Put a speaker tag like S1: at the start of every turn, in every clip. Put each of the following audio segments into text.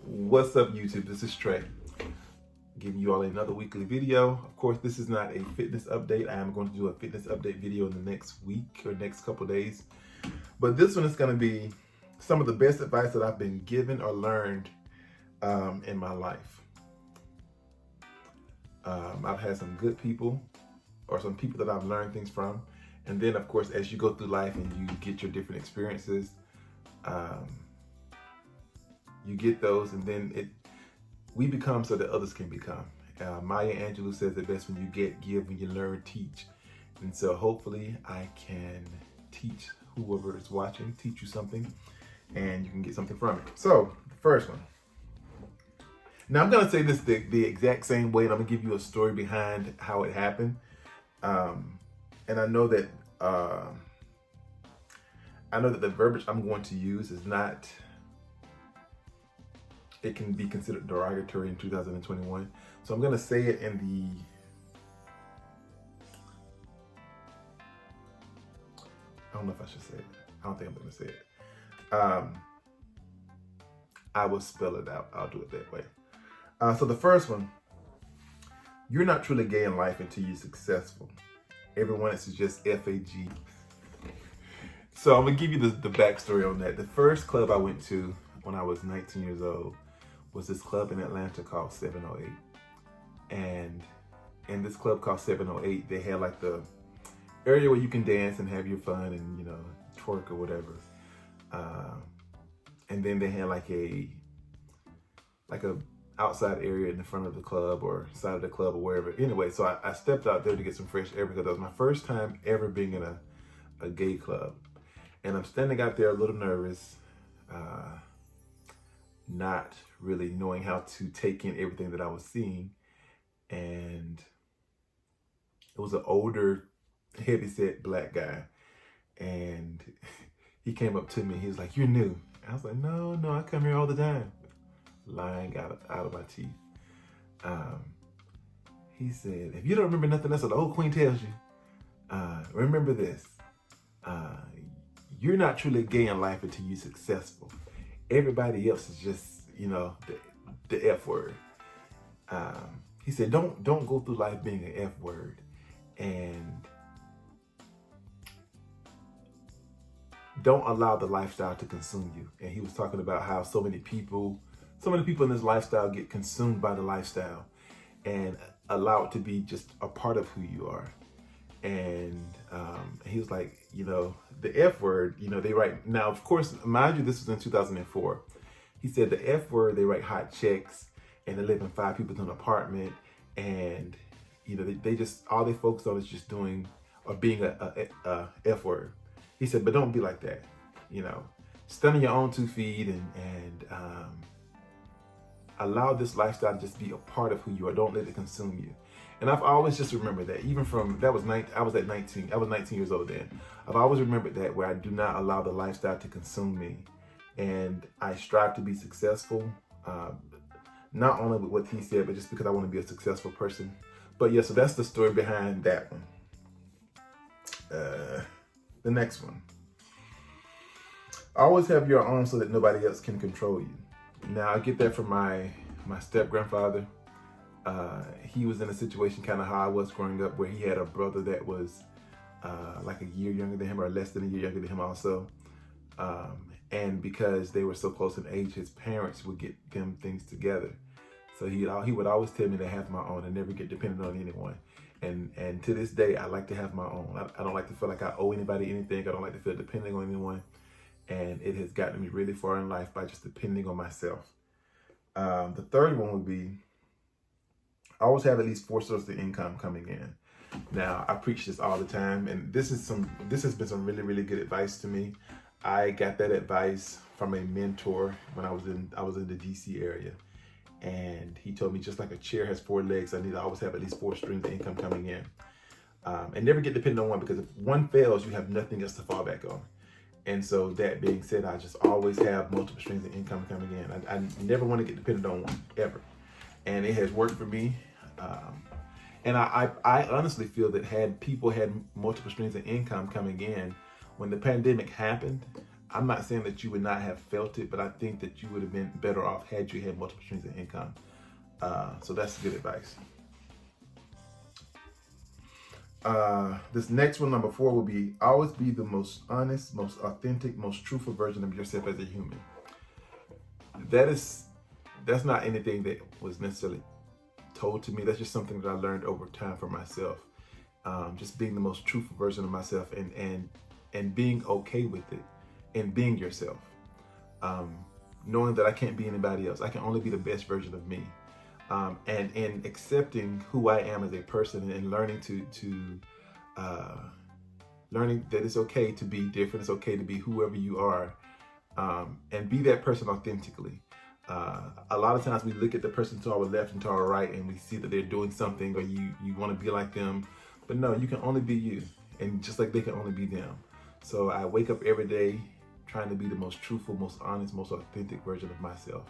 S1: What's up, YouTube? This is Trey, giving you all another weekly video. Of course, this is not a fitness update. I am going to do a fitness update video in the next week or next couple days. But this one is going to be some of the best advice that I've been given or learned in my life. I've had some good people or some people that I've learned things from. And then, of course, as you go through life and you get your different experiences, you get those, and then we become so that others can become. Maya Angelou says it best: when you give, when you learn, teach. And so hopefully I can teach whoever is watching, teach you something, and you can get something from it. So the first one. Now I'm gonna say this the exact same way, and I'm gonna give you a story behind how it happened. And I know that the verbiage I'm going to use is not. It can be considered derogatory in 2021. So I'm gonna say it in the, I don't know if I should say it. I don't think I'm gonna say it. I will spell it out. I'll do it that way. So the first one, you're not truly gay in life until you're successful. Everyone else is just FAG. So I'm gonna give you the backstory on that. The first club I went to when I was 19 years old was this club in Atlanta called 708. And in this club called 708, they had like the area where you can dance and have your fun and, you know, twerk or whatever. And then they had like a outside area in the front of the club or side of the club or wherever. Anyway, so I stepped out there to get some fresh air because that was my first time ever being in a gay club. And I'm standing out there a little nervous, not really knowing how to take in everything that I was seeing. And it was an older, heavyset black guy. And he came up to me and he was like, "You're new." I was like, no, I come here all the time. Lying out of my teeth. He said, "If you don't remember nothing else that the old queen tells you, remember this. You're not truly gay in life until you're successful. Everybody else is just, you know, the F word." He said, don't go through life being an F word, and don't allow the lifestyle to consume you. And he was talking about how so many people in this lifestyle get consumed by the lifestyle and allow it to be just a part of who you are. And he was like, you know, the F word, you know, they write, now, of course, mind you, this was in 2004. He said the F word, they write hot checks and they live in 5 people in an apartment. And, you know, they just, all they focus on is just doing or being a F word. He said, but don't be like that. You know, stand on your own 2 feet and allow this lifestyle to just be a part of who you are. Don't let it consume you. And I've always just remembered that, even from, I was 19 years old then. I've always remembered that, where I do not allow the lifestyle to consume me. And I strive to be successful, not only with what he said, but just because I want to be a successful person. But yeah, so that's the story behind that one. The next one. Always have your own so that nobody else can control you. Now, I get that from my step-grandfather. He was in a situation kind of how I was growing up, where he had a brother that was like a year younger than him, or less than a year younger than him also. And because they were so close in age, his parents would get them things together. So he would always tell me to have my own and never get dependent on anyone. And to this day, I like to have my own. I don't like to feel like I owe anybody anything. I don't like to feel dependent on anyone. And it has gotten me really far in life by just depending on myself. The third one would be, I always have at least 4 sources of income coming in. Now, I preach this all the time, and this has been some really, really good advice to me. I got that advice from a mentor when I was in the DC area. And he told me, just like a chair has 4 legs, I need to always have at least 4 streams of income coming in. And never get dependent on one, because if one fails, you have nothing else to fall back on. And so that being said, I just always have multiple streams of income coming in. I never want to get dependent on one, ever. And it has worked for me. And I honestly feel that had people had multiple streams of income coming in, when the pandemic happened, I'm not saying that you would not have felt it, but I think that you would have been better off had you had multiple streams of income. So that's good advice. This next one, number 4, will be always be the most honest, most authentic, most truthful version of yourself as a human. That's not anything that was necessarily told to me. That's just something that I learned over time for myself. Just being the most truthful version of myself, and being okay with it, and being yourself. Knowing that I can't be anybody else. I can only be the best version of me. And accepting who I am as a person, and learning learning that it's okay to be different. It's okay to be whoever you are, and be that person authentically. A lot of times we look at the person to our left and to our right, and we see that they're doing something, or you want to be like them. But no, you can only be you, and just like they can only be them. So I wake up every day trying to be the most truthful, most honest, most authentic version of myself,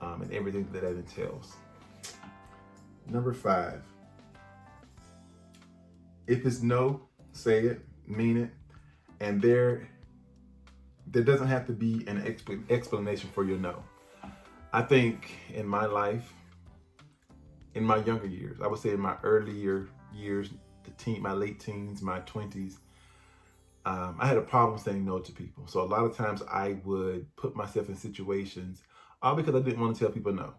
S1: and everything that entails. Number 5, if it's no, say it, mean it, and there doesn't have to be an explanation for your no. I think in my life, in my younger years, I would say in my earlier years, my late teens, my 20s, I had a problem saying no to people. So a lot of times I would put myself in situations, all because I didn't want to tell people no.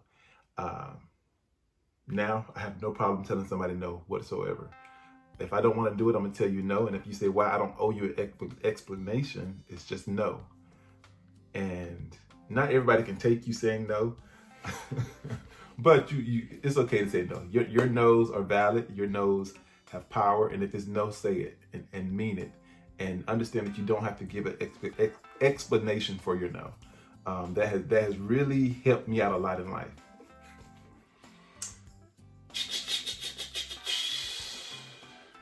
S1: Now I have no problem telling somebody no whatsoever. If I don't want to do it, I'm going to tell you no. And if you say why, I don't owe you an explanation. It's just no. And not everybody can take you saying no. But it's okay to say no. Your no's are valid. Your no's have power. And if it's no, say it and mean it. And understand that you don't have to give an explanation for your no. That has really helped me out a lot in life.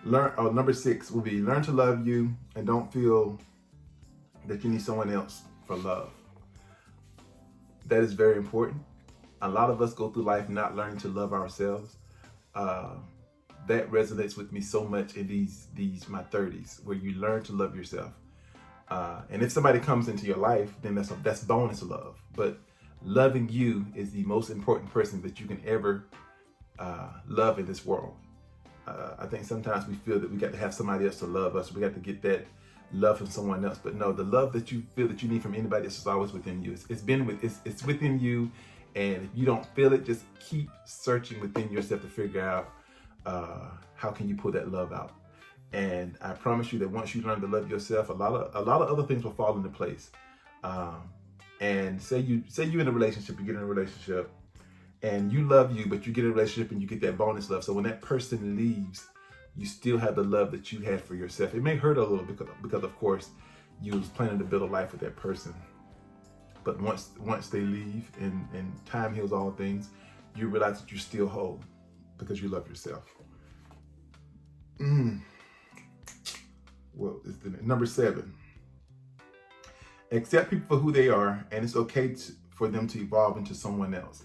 S1: Number 6 will be learn to love you, and don't feel that you need someone else for love. That is very important. A lot of us go through life not learning to love ourselves. That resonates with me so much in these my 30s, where you learn to love yourself. And if somebody comes into your life, then that's bonus love. But loving you is the most important person that you can ever love in this world. I think sometimes we feel that we got to have somebody else to love us. We got to get that love from someone else. But no, the love that you feel that you need from anybody else is always within you. It's within you. And if you don't feel it, just keep searching within yourself to figure out how can you pull that love out. And I promise you that once you learn to love yourself, a lot of other things will fall into place. And say you in a relationship, you get in a relationship, and you love you, but you get in a relationship and you get that bonus love. So when that person leaves, you still have the love that you had for yourself. It may hurt a little because of course, you was planning to build a life with that person. But once they leave and time heals all things, you realize that you're still whole because you love yourself. Well, it's number 7. Accept people for who they are, and it's okay for them to evolve into someone else.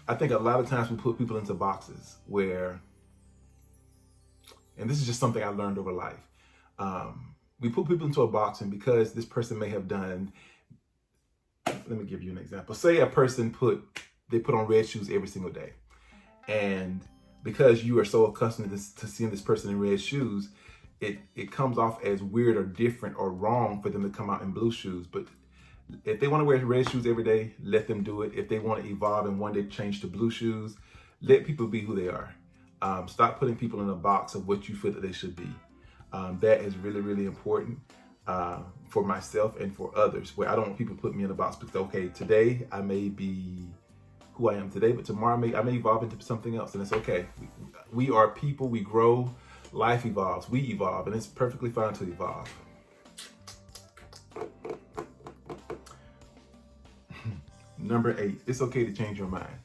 S1: I think a lot of times we put people into boxes where, and this is just something I learned over life. We put people into a box, and because this person may have done, let me give you an example. Say a person put on red shoes every single day. And because you are so accustomed to seeing this person in red shoes, it comes off as weird or different or wrong for them to come out in blue shoes. But if they want to wear red shoes every day, let them do it. If they want to evolve and one day change to blue shoes, let people be who they are. Stop putting people in a box of what you feel that they should be. That is really, really important for myself and for others, where I don't want people to put me in a box because, okay, today I may be who I am today, but tomorrow I may evolve into something else, and it's okay. We are people, we grow, life evolves, we evolve, and it's perfectly fine to evolve. Number 8, it's okay to change your mind.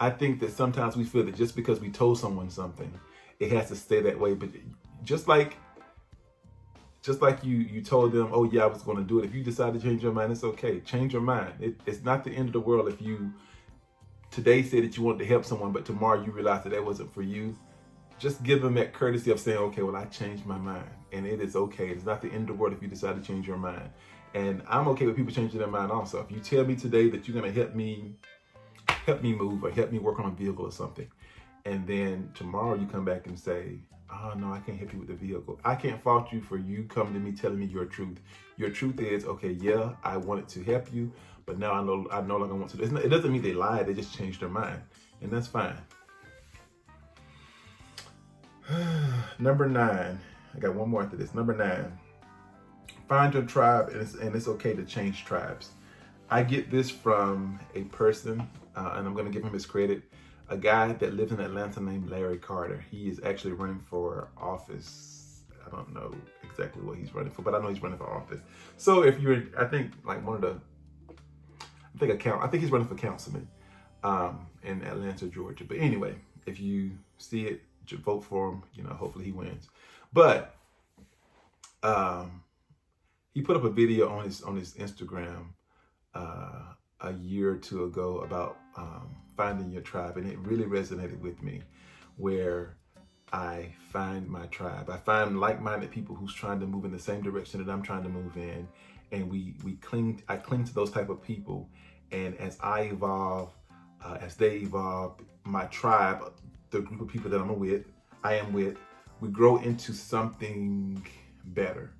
S1: I think that sometimes we feel that just because we told someone something, it has to stay that way. But just like you told them, oh yeah, I was going to do it. If you decide to change your mind, it's okay. Change your mind. It's not the end of the world if you today say that you wanted to help someone, but tomorrow you realize that wasn't for you. Just give them that courtesy of saying, okay, well, I changed my mind, and it is okay. It's not the end of the world if you decide to change your mind. And I'm okay with people changing their mind also. If you tell me today that you're gonna help me move or help me work on a vehicle or something, and then tomorrow you come back and say, oh no, I can't help you with the vehicle. I can't fault you for you coming to me telling me your truth. Your truth is, okay, yeah, I wanted to help you, but now I no longer want to. It doesn't mean they lied, they just changed their mind. And that's fine. Number 9, I got one more after this. Number 9, find your tribe, and it's okay to change tribes. I get this from a person, and I'm going to give him his credit, a guy that lives in Atlanta named Larry Carter. He is actually running for office. I don't know exactly what he's running for, but I know he's running for office. So if you're, I think like one of the, I think he's running for councilman in Atlanta, Georgia. But anyway, if you see it, vote for him. You know, hopefully he wins. But he put up a video on his Instagram a year or two ago about finding your tribe, and it really resonated with me, where I find my tribe. I find like-minded people who's trying to move in the same direction that I'm trying to move in, and I cling to those type of people. And as I evolve, as they evolve, my tribe, the group of people that I am with, we grow into something better.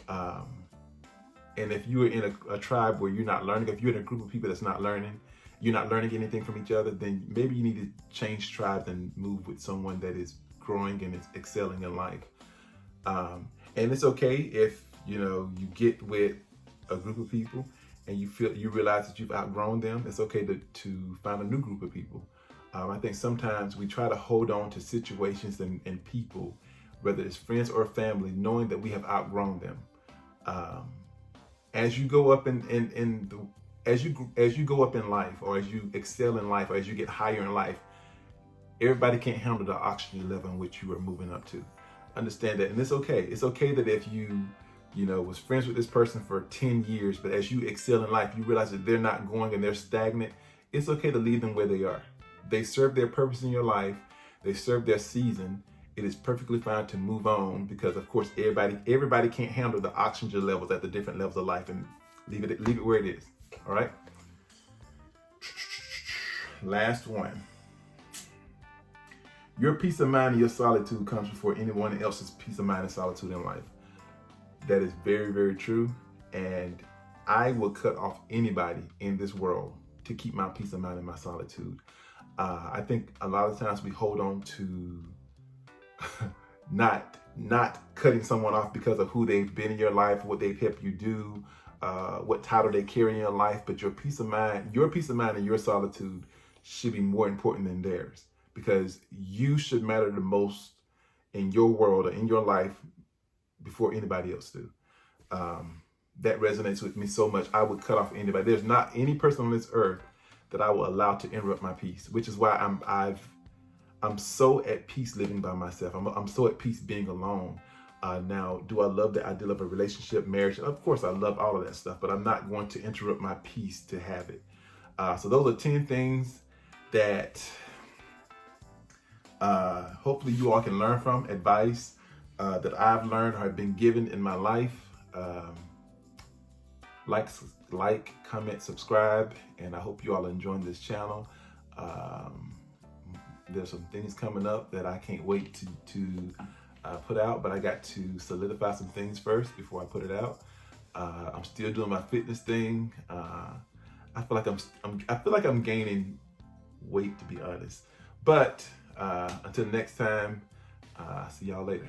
S1: And if you are in a tribe where you're not learning, if you're in a group of people that's not learning, you're not learning anything from each other, then maybe you need to change tribes and move with someone that is growing and is excelling in life. And it's okay if, you get with a group of people and you realize that you've outgrown them. It's okay to find a new group of people. I think sometimes we try to hold on to situations and people, whether it's friends or family, knowing that we have outgrown them. As you go up as you go up in life, or as you excel in life, or as you get higher in life, everybody can't handle the oxygen level in which you are moving up to. Understand that, and it's okay. It's okay that if you was friends with this person for 10 years, but as you excel in life, you realize that they're not going and they're stagnant. It's okay to leave them where they are. They serve their purpose in your life. They serve their season. It is perfectly fine to move on, because of course everybody can't handle the oxygen levels at the different levels of life, and leave it where it is. All right. Last one. Your peace of mind and your solitude comes before anyone else's peace of mind and solitude in life. That is very, very true. And I will cut off anybody in this world to keep my peace of mind and my solitude. I think a lot of times we hold on to not cutting someone off because of who they've been in your life, what they've helped you do, what title they carry in your life. But your peace of mind and your solitude should be more important than theirs, because you should matter the most in your world or in your life before anybody else do. That resonates with me so much. I would cut off anybody. There's not any person on this earth that I will allow to interrupt my peace, which is why I'm so at peace living by myself. I'm so at peace being alone. Now, do I love the ideal of a relationship, marriage? Of course, I love all of that stuff, but I'm not going to interrupt my peace to have it. So those are 10 things that hopefully you all can learn from, advice that I've learned or have been given in my life. Like, comment, subscribe, and I hope you all are enjoying this channel. There's some things coming up that I can't wait to put out, but I got to solidify some things first before I put it out. I'm still doing my fitness thing. I feel like I'm gaining weight, to be honest. But until next time, see y'all later.